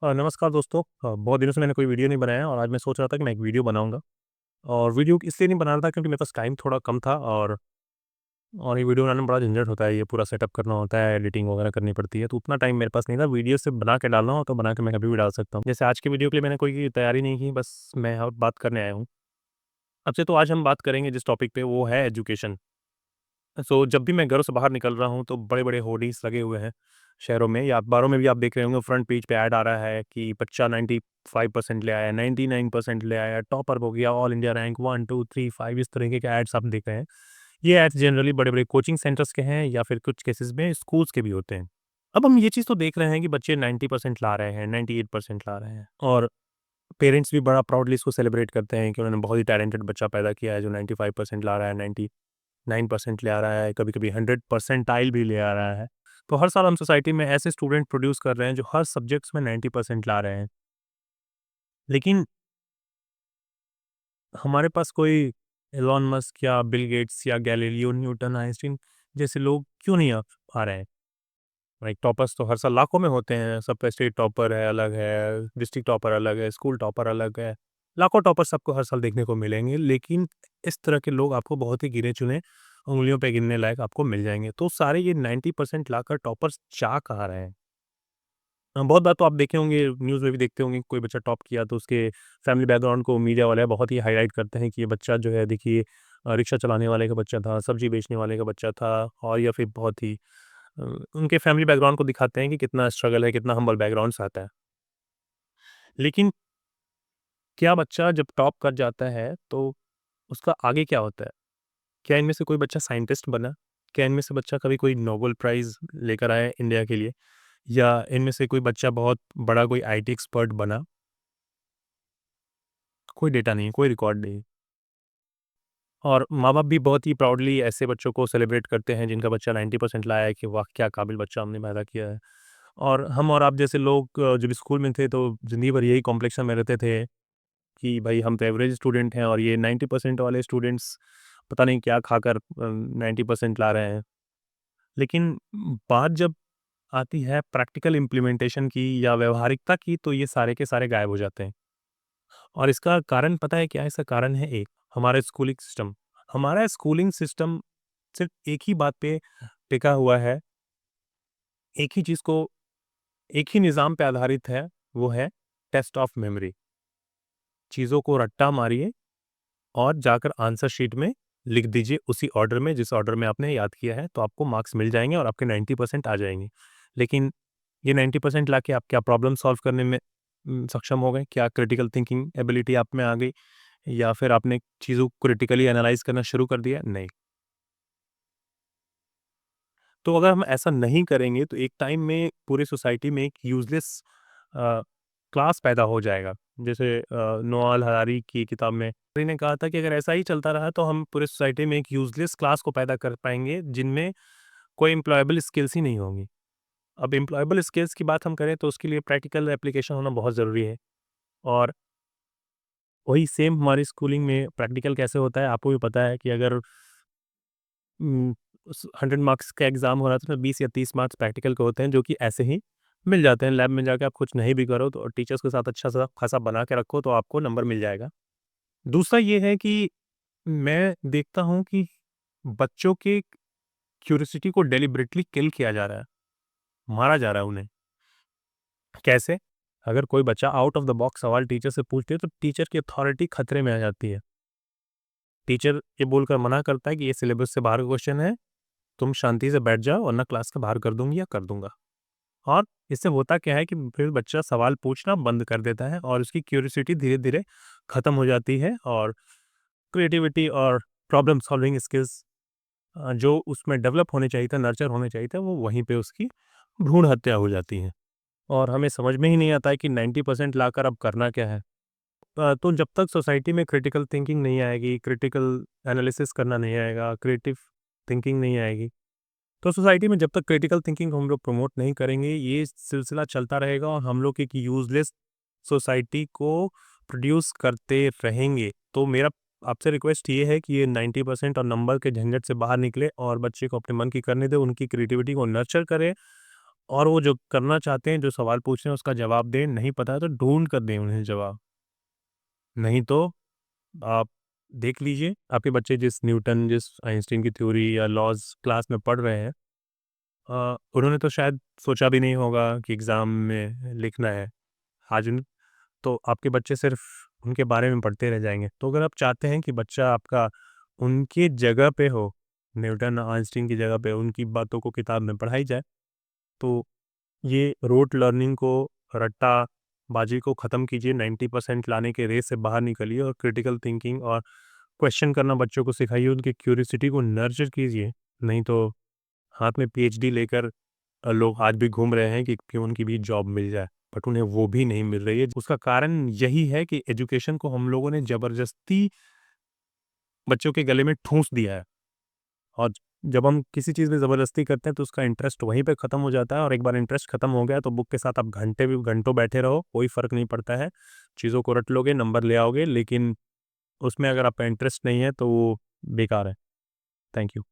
नमस्कार दोस्तों। बहुत दिनों से मैंने कोई वीडियो नहीं बनाया और आज मैं सोच रहा था कि मैं एक वीडियो बनाऊँगा। और वीडियो इसलिए नहीं बना रहा था क्योंकि मेरे पास टाइम थोड़ा कम था और ये वीडियो बनाने में बड़ा झंझट होता है, ये पूरा सेटअप करना होता है, एडिटिंग वगैरह करनी पड़ती है, तो उतना टाइम मेरे पास नहीं था। वीडियो सिर्फ़ बना के डालना हो तो बना के मैं कभी भी डाल सकता हूँ। जैसे आज की वीडियो के लिए मैंने कोई तैयारी नहीं की, बस मैं यहाँ बात करने आया हूँ। आपसे तो आज हम बात करेंगे जिस टॉपिक पे वो है एजुकेशन। जब भी मैं घरों से बाहर निकल रहा हूँ तो बड़े-बड़े होर्डिंग्स लगे हुए हैं शहरों में या अखबारों में भी आप देख रहे होंगे, फ्रंट पेज पे ऐड आ रहा है कि बच्चा 95% ले आया, 99% ले आया, टॉपर हो गया, ऑल इंडिया रैंक 1, 2, 3, 5 इस तरीके के ऐड्स आप देख रहे हैं। ये एड्स जनरली बड़े-बड़े कोचिंग सेंटर्स के हैं या फिर कुछ केसेस में स्कूल्स के भी होते हैं। अब हम ये चीज़ तो देख रहे हैं कि बच्चे 90% ला रहे हैं, 98% ला रहे हैं और पेरेंट्स भी बड़ा प्राउडली इसको सेलिब्रेट करते हैं कि उन्होंने बहुत ही टैलेंटेड बच्चा पैदा किया है जो 95% ला रहा है, 9% ले आ रहा है, कभी-कभी 100 परसेंटाइल भी ले आ रहा है। तो हर साल हम सोसाइटी में ऐसे स्टूडेंट प्रोड्यूस कर रहे हैं जो हर सब्जेक्ट्स में 90% ला रहे हैं। लेकिन हमारे पास कोई एलन मस्क या बिल गेट्स या गैलीलियो न्यूटन, आइंस्टीन जैसे लोग क्यों नहीं आ रहे हैं? लाइक टॉपर्स तो हर साल लाखों में होते हैं, सबका स्टेट टॉपर है अलग है, डिस्ट्रिक्ट टॉपर अलग है, स्कूल टॉपर अलग है। लाखों टॉपर्स आपको हर साल देखने को मिलेंगे, लेकिन इस तरह के लोग आपको बहुत ही गिने-चुने उँगलियों पे गिनने लायक आपको मिल जाएँगे। तो सारे ये 90% लाकर टॉपर्स जा कहाँ रहे हैं? बहुत बार तो आप देखे होंगे, न्यूज़ में भी देखते होंगे, कोई बच्चा टॉप किया तो उसके फैमिली बैकग्राउंड को मीडिया वाले बहुत ही हाइलाइट करते हैं कि ये बच्चा जो है देखिए रिक्शा चलाने वाले का बच्चा था, सब्जी बेचने वाले का बच्चा था और या फिर बहुत ही अ, उनके फैमिली बैकग्राउंड को दिखाते हैं कि कितना स्ट्रगल है, कितना हम्बल बैकग्राउंड से आता है। लेकिन क्या बच्चा जब टॉप कर जाता है, तो उसका आगे क्या होता है? क्या इनमें से कोई बच्चा साइंटिस्ट बना? क्या इनमें से बच्चा कभी कोई नोबेल प्राइज़ लेकर आया इंडिया के लिए? या इनमें से कोई बच्चा बहुत बड़ा कोई आईटी एक्सपर्ट बना? कोई डेटा नहीं है, कोई रिकॉर्ड नहीं है। और माँ-बाप भी बहुत ही प्राउडली ऐसे बच्चों को सेलिब्रेट करते हैं जिनका बच्चा 90% लाया है कि वाह! क्या काबिल बच्चा हमने पैदा किया है। और हम और आप जैसे लोग जब स्कूल में थे तो ज़िंदगी भर यही कॉम्प्लेक्शन में रहते थे कि भाई हम तो एवरेज स्टूडेंट हैं और ये 90% वाले स्टूडेंट्स पता नहीं क्या खाकर 90% ला रहे हैं। लेकिन बात जब आती है प्रैक्टिकल इम्प्लीमेंटेशन की या व्यावहारिकता की तो ये सारे के सारे गायब हो जाते हैं। और इसका कारण पता है क्या है? इसका कारण है एक, हमारा स्कूलिंग सिस्टम। हमारा स्कूलिंग सिस्टम सिर्फ़ एक ही बात पे टिका हुआ है, एक ही चीज़ को एक ही निज़ाम पे आधारित है, वो है टेस्ट ऑफ मेमोरी। चीज़ों को रट्टा मारिए और जाकर आंसर शीट में लिख दीजिए उसी ऑर्डर में जिस ऑर्डर में आपने याद किया है, तो आपको मार्क्स मिल जाएँगे और आपके 90% आ जाएँगे। लेकिन ये 90% लाके आप क्या प्रॉब्लम सॉल्व करने में सक्षम हो गए? क्या क्रिटिकल थिंकिंग एबिलिटी आप में आ गई? या फिर आपने चीज़ों को क्रिटिकली एनालाइज़ करना शुरू कर दिया? नहीं। तो अगर हम ऐसा नहीं करेंगे तो एक टाइम में पूरी सोसाइटी में एक यूज़लेस अ, क्लास पैदा हो जाएगा। जैसे नोआल हरारी की किताब में हरारी ने कहा था कि अगर ऐसा ही चलता रहा तो हम पूरी सोसाइटी में एक यूज़लेस क्लास को पैदा कर पाएँगे जिनमें कोई एम्प्लॉयबल स्किल्स ही नहीं होंगी। अब एम्प्लॉयबल स्किल्स की बात हम करें तो उसके लिए प्रैक्टिकल एप्लीकेशन होना बहुत ज़रूरी है और वही सेम हमारी स्कूलिंग में प्रैक्टिकल कैसे होता है आपको भी पता है कि अगर उम, उस 100 मार्क्स का एग्ज़ाम हो रहा है तो उसमें 20 या 30 मार्क्स प्रैक्टिकल के होते हैं जो कि ऐसे ही मिल जाते हैं। लैब में जाके आप कुछ नहीं भी करो तो टीचर्स के साथ अच्छा-सा खासा बना के रखो तो आपको नंबर मिल जाएगा। दूसरा ये है कि मैं देखता हूँ कि बच्चों के क्यूरियोसिटी को डेलिबरेटली किल किया जा रहा है, मारा जा रहा है उन्हें। कैसे? अगर कोई बच्चा आउट ऑफ द बॉक्स सवाल टीचर से पूछते है तो टीचर की अथॉरिटी खतरे में आ जाती है। टीचर ये बोलकर मना करता है कि ये सिलेबस से बाहर का क्वेश्चन है, तुम शांति से बैठ जाओ वरना क्लास के बाहर कर दूँगी या कर दूँगा। और इससे होता क्या है कि फिर बच्चा सवाल पूछना बंद कर देता है और उसकी क्यूरियोसिटी धीरे-धीरे खत्म हो जाती है और क्रिएटिविटी और प्रॉब्लम सॉल्विंग स्किल्स जो उसमें डेवलप होने चाहिए था, नर्चर होने चाहिए था, वो वहीं पे उसकी भ्रूण हत्या हो जाती है। और हमें समझ में ही नहीं आता है कि 90% लाकर अब करना क्या है? तो जब तक सोसाइटी में क्रिटिकल थिंकिंग नहीं आएगी, क्रिटिकल एनालिसिस करना नहीं आएगा, क्रिएटिव थिंकिंग नहीं आएगी, तो सोसाइटी में जब तक क्रिटिकल थिंकिंग हम लोग प्रमोट नहीं करेंगे, ये सिलसिला चलता रहेगा और हम लोग एक यूज़लेस सोसाइटी को प्रोड्यूस करते रहेंगे। तो मेरा आपसे रिक्वेस्ट ये है कि ये 90% और नंबर के झंझट से बाहर निकले और बच्चे को अपने मन की करने दें, उनकी क्रिएटिविटी को नर्चर करें और वो जो करना चाहते हैं, जो सवाल पूछ रहे हैं उसका जवाब दें, नहीं पता है तो ढूँढ कर दें उन्हें जवाब। नहीं तो आप देख लीजिए, आपके बच्चे जिस न्यूटन, जिस आइंस्टीन की थ्योरी या लॉज़ क्लास में पढ़ रहे हैं, उन्होंने तो शायद सोचा भी नहीं होगा कि एग्ज़ाम में लिखना है। आज उन तो आपके बच्चे सिर्फ़ उनके बारे में पढ़ते रह जाएँगे। तो अगर आप चाहते हैं कि बच्चा आपका उनकी जगह पे हो, न्यूटन, आइंस्टीन की जगह पे उनकी बातों को किताब में पढ़ाई जाए, तो ये रोte लर्निंग को, रट्टाबाजी को ख़त्म कीजिए, 90% लाने के रेस से बाहर निकलिए और क्रिटिकल थिंकिंग और क्वेश्चन करना बच्चों को सिखाइए, उनकी क्यूरियोसिटी को नर्चर कीजिए। नहीं तो हाथ में पीएचडी लेकर लोग आज भी घूम रहे हैं कि क्यों उनकी भी जॉब मिल जाए, बट उन्हें वो भी नहीं मिल रही है। उसका कारण यही है कि एजुकेशन को हम लोगों ने ज़बरदस्ती बच्चों के गले में ठूँस दिया है। और जब हम किसी चीज़ में ज़बरदस्ती करते हैं तो उसका इंटरेस्ट वहीं पे ख़त्म हो जाता है, और एक बार इंटरेस्ट ख़त्म हो गया तो बुक के साथ आप घंटों बैठे रहो, कोई फ़र्क नहीं पड़ता है। चीज़ों को रट लोगे, नंबर ले आओगे, लेकिन उसमें अगर आपका इंटरेस्ट नहीं है तो वो बेकार है। Thank you.